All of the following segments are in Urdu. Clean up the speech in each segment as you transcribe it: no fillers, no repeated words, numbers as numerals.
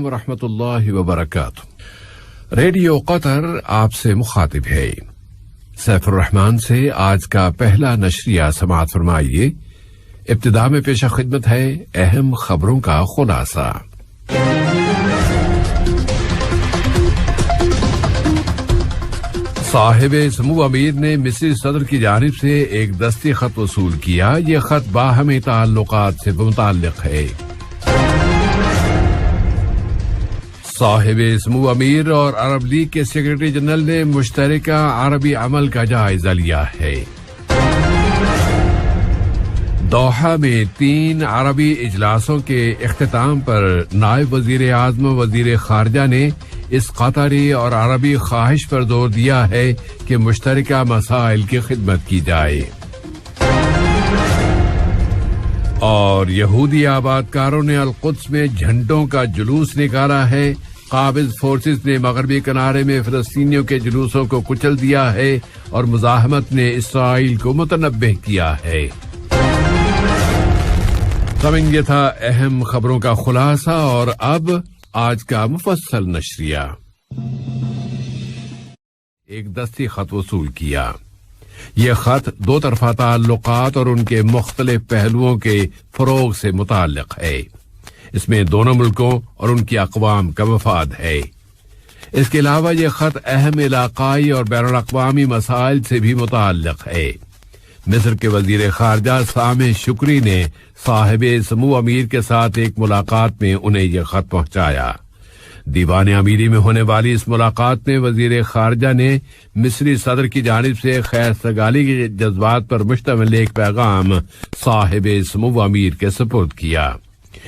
ورحمۃ اللہ وبرکاتہ۔ ریڈیو قطر آپ سے مخاطب ہے۔ سیف الرحمان سے آج کا پہلا نشریہ سماعت فرمائیے۔ ابتدا میں پیش خدمت ہے اہم خبروں کا خلاصہ۔ صاحب سمو امیر نے مصری صدر کی جانب سے ایک دستی خط وصول کیا۔ یہ خط باہمی تعلقات سے متعلق ہے۔ صاحب سمو امیر اور عرب لیگ کے سیکرٹری جنرل نے مشترکہ عربی عمل کا جائزہ لیا ہے۔ دوحہ میں 3 عربی اجلاسوں کے اختتام پر نائب وزیر اعظم و وزیر خارجہ نے اس قطری اور عربی خواہش پر زور دیا ہے کہ مشترکہ مسائل کی خدمت کی جائے۔ اور یہودی آبادکاروں نے القدس میں جھنڈوں کا جلوس نکالا ہے۔ قابض فورسز نے مغربی کنارے میں فلسطینیوں کے جلوسوں کو کچل دیا ہے اور مزاحمت نے اسرائیل کو متنبہ کیا ہے۔ سمجھ یہ تھا اہم خبروں کا خلاصہ، اور اب آج کا مفصل نشریہ۔ ایک دستی خط وصول کیا۔ یہ خط 2 طرفہ تعلقات اور ان کے مختلف پہلوؤں کے فروغ سے متعلق ہے۔ اس میں دونوں ملکوں اور ان کی اقوام کا مفاد ہے۔ اس کے علاوہ یہ خط اہم علاقائی اور بین الاقوامی مسائل سے بھی متعلق ہے۔ مصر کے وزیر خارجہ سامح شکری نے صاحب سمو امیر کے ساتھ ایک ملاقات میں انہیں یہ خط پہنچایا۔ دیوان امیری میں ہونے والی اس ملاقات میں وزیر خارجہ نے مصری صدر کی جانب سے خیر سگالی کے جذبات پر مشتمل ایک پیغام صاحب سمو امیر کے سپرد کیا۔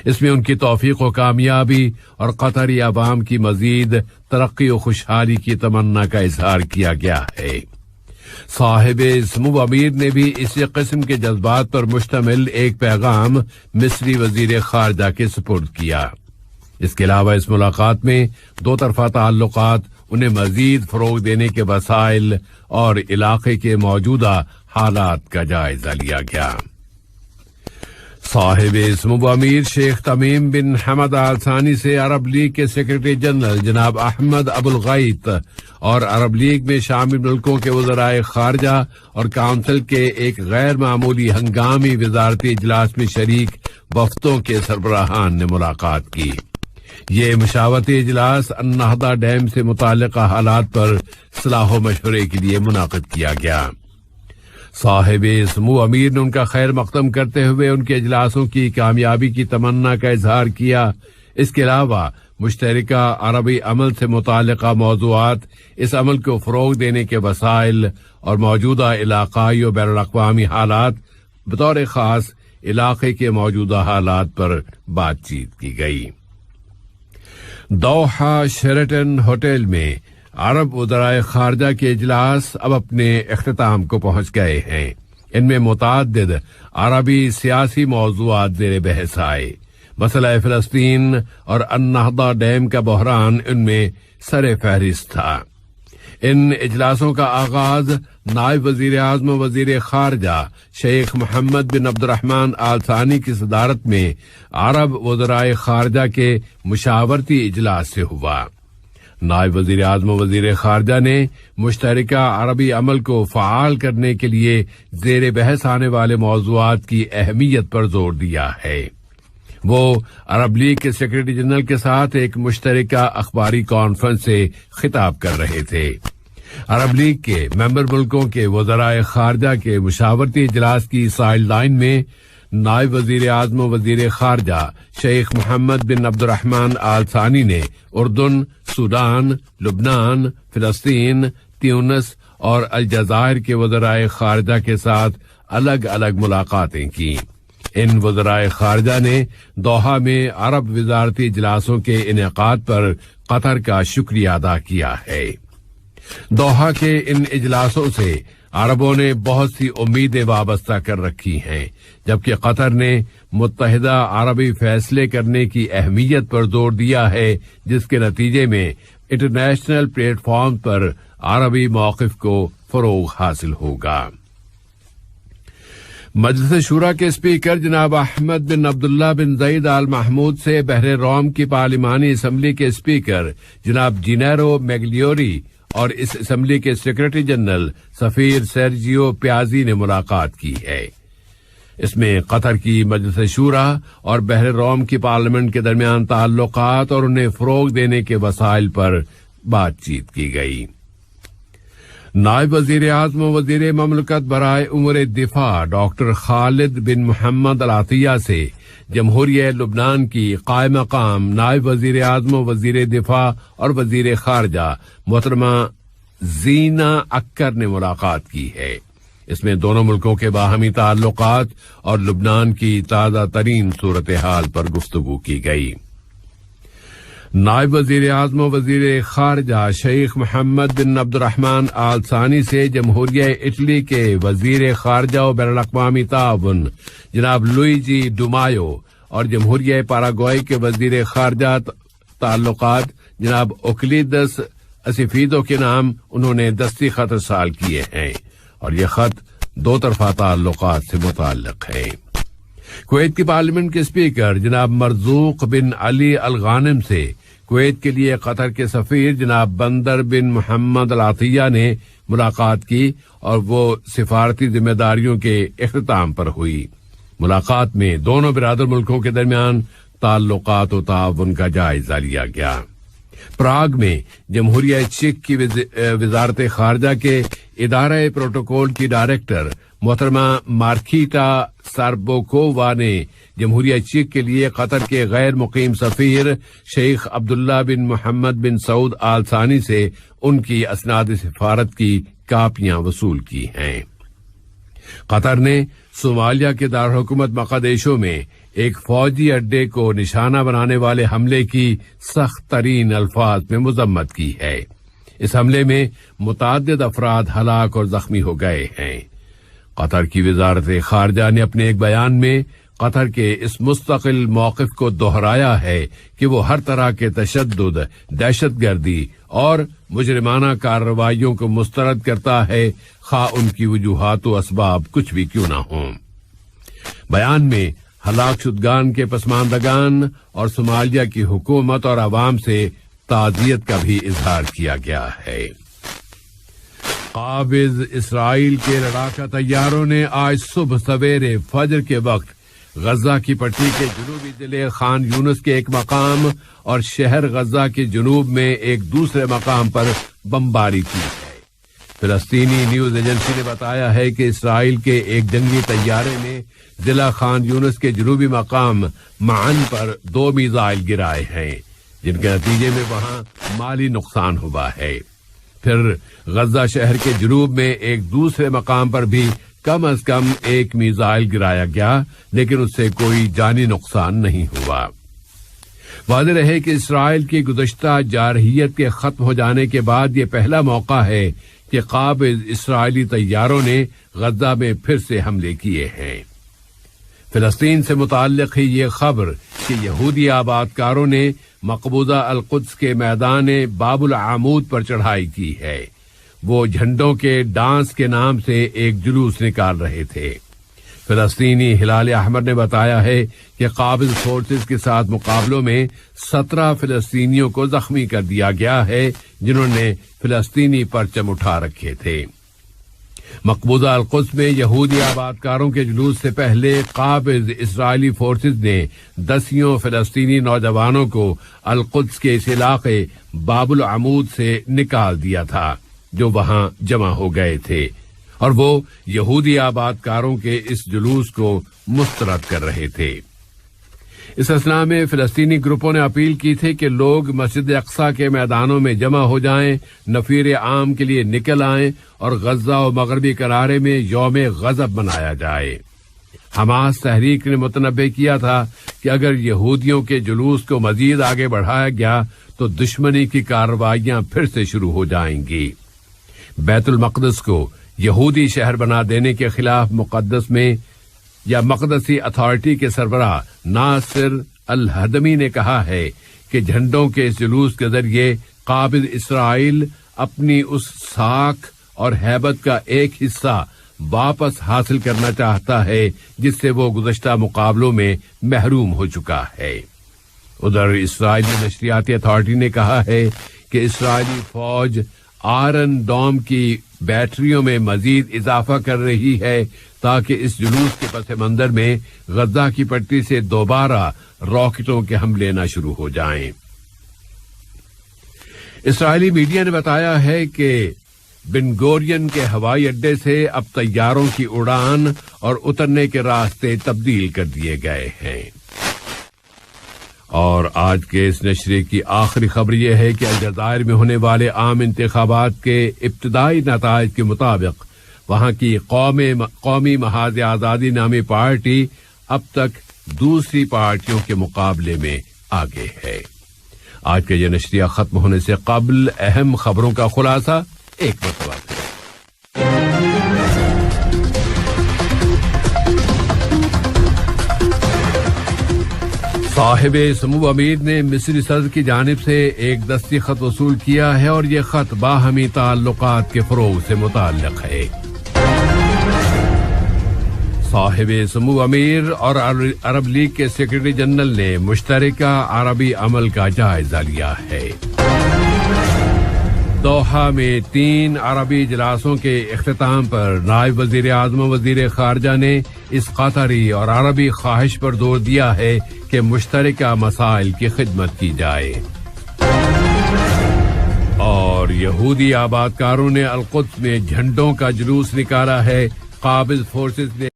اس میں ان کی توفیق و کامیابی اور قطری عوام کی مزید ترقی و خوشحالی کی تمنا کا اظہار کیا گیا ہے۔ صاحب سمو امیر نے بھی اسی قسم کے جذبات پر مشتمل ایک پیغام مصری وزیر خارجہ کے سپرد کیا۔ اس کے علاوہ اس ملاقات میں 2 طرفہ تعلقات، انہیں مزید فروغ دینے کے وسائل اور علاقے کے موجودہ حالات کا جائزہ لیا گیا۔ صاحب سمو امیر شیخ تمیم بن حمد آل ثانی سے عرب لیگ کے سیکرٹری جنرل جناب احمد ابو الغیط اور عرب لیگ میں شامل ملکوں کے وزرائے خارجہ اور کونسل کے ایک غیر معمولی ہنگامی وزارتی اجلاس میں شریک وفدوں کے سربراہان نے ملاقات کی۔ یہ مشاورتی اجلاس النہضہ ڈیم سے متعلقہ حالات پر صلاح و مشورے کے لیے منعقد کیا گیا۔ صاحب سمو امیر نے ان کا خیر مقدم کرتے ہوئے ان کے اجلاسوں کی کامیابی کی تمنا کا اظہار کیا۔ اس کے علاوہ مشترکہ عربی عمل سے متعلقہ موضوعات، اس عمل کو فروغ دینے کے وسائل اور موجودہ علاقائی و بین الاقوامی حالات، بطور خاص علاقے کے موجودہ حالات پر بات چیت کی گئی۔ دوحہ شیرٹن ہوٹل میں عرب وزرائے خارجہ کے اجلاس اب اپنے اختتام کو پہنچ گئے ہیں۔ ان میں متعدد عربی سیاسی موضوعات زیر بحث آئے۔ مسئلہ فلسطین اور النہضہ ڈیم کا بحران ان میں سر فہرست تھا۔ ان اجلاسوں کا آغاز نائب وزیر اعظم و وزیر خارجہ شیخ محمد بن عبد الرحمن آل ثانی کی صدارت میں عرب وزرائے خارجہ کے مشاورتی اجلاس سے ہوا۔ نائب وزیر اعظم و وزیر خارجہ نے مشترکہ عربی عمل کو فعال کرنے کے لیے زیر بحث آنے والے موضوعات کی اہمیت پر زور دیا ہے۔ وہ عرب لیگ کے سیکرٹری جنرل کے ساتھ ایک مشترکہ اخباری کانفرنس سے خطاب کر رہے تھے۔ عرب لیگ کے ممبر ملکوں کے وزرائے خارجہ کے مشاورتی اجلاس کی سائیڈ لائن میں نائب وزیر اعظم و وزیر خارجہ شیخ محمد بن عبد الرحمن آل ثانی نے اردن، سودان، لبنان، فلسطین، تیونس اور الجزائر کے وزرائے خارجہ کے ساتھ الگ الگ ملاقاتیں کی۔ ان وزرائے خارجہ نے دوحہ میں عرب وزارتی اجلاسوں کے انعقاد پر قطر کا شکریہ ادا کیا ہے۔ دوحہ کے ان اجلاسوں سے عربوں نے بہت سی امیدیں وابستہ کر رکھی ہیں، جبکہ قطر نے متحدہ عربی فیصلے کرنے کی اہمیت پر زور دیا ہے، جس کے نتیجے میں انٹرنیشنل پلیٹ فارم پر عربی موقف کو فروغ حاصل ہوگا۔ مجلس شورا کے اسپیکر جناب احمد بن عبداللہ بن زید آل محمود سے بحر روم کی پارلیمانی اسمبلی کے اسپیکر جناب جینیرو میگلیوری اور اس اسمبلی کے سیکرٹری جنرل سفیر سرجیو پیازی نے ملاقات کی ہے۔ اس میں قطر کی مجلس شورا اور بحر روم کی پارلیمنٹ کے درمیان تعلقات اور انہیں فروغ دینے کے وسائل پر بات چیت کی گئی۔ نائب وزیر اعظم و وزیر مملکت برائے امور دفاع ڈاکٹر خالد بن محمد العطیہ سے جمہوریہ لبنان کی قائم مقام نائب وزیر اعظم و وزیر دفاع اور وزیر خارجہ محترمہ زینہ اکر نے ملاقات کی ہے۔ اس میں دونوں ملکوں کے باہمی تعلقات اور لبنان کی تازہ ترین صورتحال پر گفتگو کی گئی۔ نائب وزیر اعظم و وزیر خارجہ شیخ محمد بن عبد الرحمن آل ثانی سے جمہوریہ اٹلی کے وزیر خارجہ و بین الاقوامی تعاون جناب لوئیجی ڈومایو اور جمہوریہ پیراگوئے کے وزیر خارجہ تعلقات جناب اوکلیدس اسیفیدو کے نام انہوں نے دستی خط ارسال کیے ہیں اور یہ خط دو طرفہ تعلقات سے متعلق ہے۔ کویت کی پارلیمنٹ کے اسپیکر جناب مرزوق بن علی الغانم سے کویت کے لیے قطر کے سفیر جناب بندر بن محمد العطیہ نے ملاقات کی اور وہ سفارتی ذمہ داریوں کے اختتام پر ہوئی۔ ملاقات میں دونوں برادر ملکوں کے درمیان تعلقات و تعاون کا جائزہ لیا گیا۔ پراگ میں جمہوریہ چیک کی وزارت خارجہ کے ادارہ پروٹوکول کی ڈائریکٹر محترمہ مارکیٹا ساربوکووا نے جمہوریہ چیک کے لیے قطر کے غیر مقیم سفیر شیخ عبداللہ بن محمد بن سعود آل ثانی سے ان کی اسناد سفارت کی کاپیاں وصول کی ہیں۔ قطر نے صومالیہ کے دارالحکومت مقدیشو میں ایک فوجی اڈے کو نشانہ بنانے والے حملے کی سخت ترین الفاظ میں مذمت کی ہے۔ اس حملے میں متعدد افراد ہلاک اور زخمی ہو گئے ہیں۔ قطر کی وزارت خارجہ نے اپنے ایک بیان میں قطر کے اس مستقل موقف کو دہرایا ہے کہ وہ ہر طرح کے تشدد، دہشت گردی اور مجرمانہ کارروائیوں کو مسترد کرتا ہے، خواہ ان کی وجوہات و اسباب کچھ بھی کیوں نہ ہوں۔ بیان میں ہلاک شدگان کے پسماندگان اور صومالیہ کی حکومت اور عوام سے تعزیت کا بھی اظہار کیا گیا ہے۔ قابض اسرائیل کے لڑاکا طیاروں نے آج صبح سویرے فجر کے وقت غزہ کی پٹی کے جنوبی ضلع خان یونس کے ایک مقام اور شہر غزہ کے جنوب میں ایک دوسرے مقام پر بمباری کی ہے۔ فلسطینی نیوز ایجنسی نے بتایا ہے کہ اسرائیل کے ایک جنگی طیارے نے ضلع خان یونس کے جنوبی مقام معن پر 2 میزائل گرائے ہیں، جن کے نتیجے میں وہاں مالی نقصان ہوا ہے۔ پھر غزہ شہر کے جنوب میں ایک دوسرے مقام پر بھی کم از کم 1 میزائل گرایا گیا، لیکن اس سے کوئی جانی نقصان نہیں ہوا۔ واضح رہے کہ اسرائیل کی گزشتہ جارحیت کے ختم ہو جانے کے بعد یہ پہلا موقع ہے کہ قابض اسرائیلی طیاروں نے غزہ میں پھر سے حملے کیے ہیں۔ فلسطین سے متعلق ہی یہ خبر کہ یہودی آبادکاروں نے مقبوضہ القدس کے میدان باب العمود پر چڑھائی کی ہے۔ وہ جھنڈوں کے ڈانس کے نام سے ایک جلوس نکال رہے تھے۔ فلسطینی ہلال احمر نے بتایا ہے کہ قابض فورسز کے ساتھ مقابلوں میں 17 فلسطینیوں کو زخمی کر دیا گیا ہے، جنہوں نے فلسطینی پرچم اٹھا رکھے تھے۔ مقبوضہ القدس میں یہودی آبادکاروں کے جلوس سے پہلے قابض اسرائیلی فورسز نے 10 فلسطینی نوجوانوں کو القدس کے اس علاقے باب العمود سے نکال دیا تھا جو وہاں جمع ہو گئے تھے، اور وہ یہودی آبادکاروں کے اس جلوس کو مسترد کر رہے تھے۔ اس اثناء میں فلسطینی گروپوں نے اپیل کی تھی کہ لوگ مسجد اقصی کے میدانوں میں جمع ہو جائیں، نفیر عام کے لیے نکل آئیں اور غزہ و مغربی کنارے میں یوم غضب منایا جائے۔ حماس تحریک نے متنبہ کیا تھا کہ اگر یہودیوں کے جلوس کو مزید آگے بڑھایا گیا تو دشمنی کی کارروائیاں پھر سے شروع ہو جائیں گی۔ بیت المقدس کو یہودی شہر بنا دینے کے خلاف مقدس میں یا مقدسی اتھارٹی کے سربراہ ناصر الہدمی نے کہا ہے کہ جھنڈوں کے اس جلوس کے ذریعے قابض اسرائیل اپنی اس ساکھ اور ہیبت کا ایک حصہ واپس حاصل کرنا چاہتا ہے جس سے وہ گزشتہ مقابلوں میں محروم ہو چکا ہے۔ ادھر اسرائیلی نشریاتی اتھارٹی نے کہا ہے کہ اسرائیلی فوج آئرن ڈوم کی بیٹریوں میں مزید اضافہ کر رہی ہے تاکہ اس جلوس کے پس منظر میں غزہ کی پٹی سے دوبارہ راکٹوں کے حملے نہ شروع ہو جائیں۔ اسرائیلی میڈیا نے بتایا ہے کہ بن گورین کے ہوائی اڈے سے اب طیاروں کی اڑان اور اترنے کے راستے تبدیل کر دیے گئے ہیں۔ اور آج کے اس نشرے کی آخری خبر یہ ہے کہ الجزائر میں ہونے والے عام انتخابات کے ابتدائی نتائج کے مطابق وہاں کی قومی محاذ آزادی نامی پارٹی اب تک دوسری پارٹیوں کے مقابلے میں آگے ہے۔ آج کا یہ نشریہ ختم ہونے سے قبل اہم خبروں کا خلاصہ ایک مرتبہ پھر۔ صاحب سمو امیر نے مصری صدر کی جانب سے ایک دستی خط وصول کیا ہے اور یہ خط باہمی تعلقات کے فروغ سے متعلق ہے۔ صاحب سمو امیر اور عرب لیگ کے سیکرٹری جنرل نے مشترکہ عربی عمل کا جائزہ لیا ہے۔ دوحہ میں 3 عربی اجلاسوں کے اختتام پر نائب وزیر اعظم و وزیر خارجہ نے اس قطری اور عربی خواہش پر زور دیا ہے کہ مشترکہ مسائل کی خدمت کی جائے۔ اور یہودی آباد کاروں نے القدس میں جھنڈوں کا جلوس نکالا ہے۔ قابض فورسز نے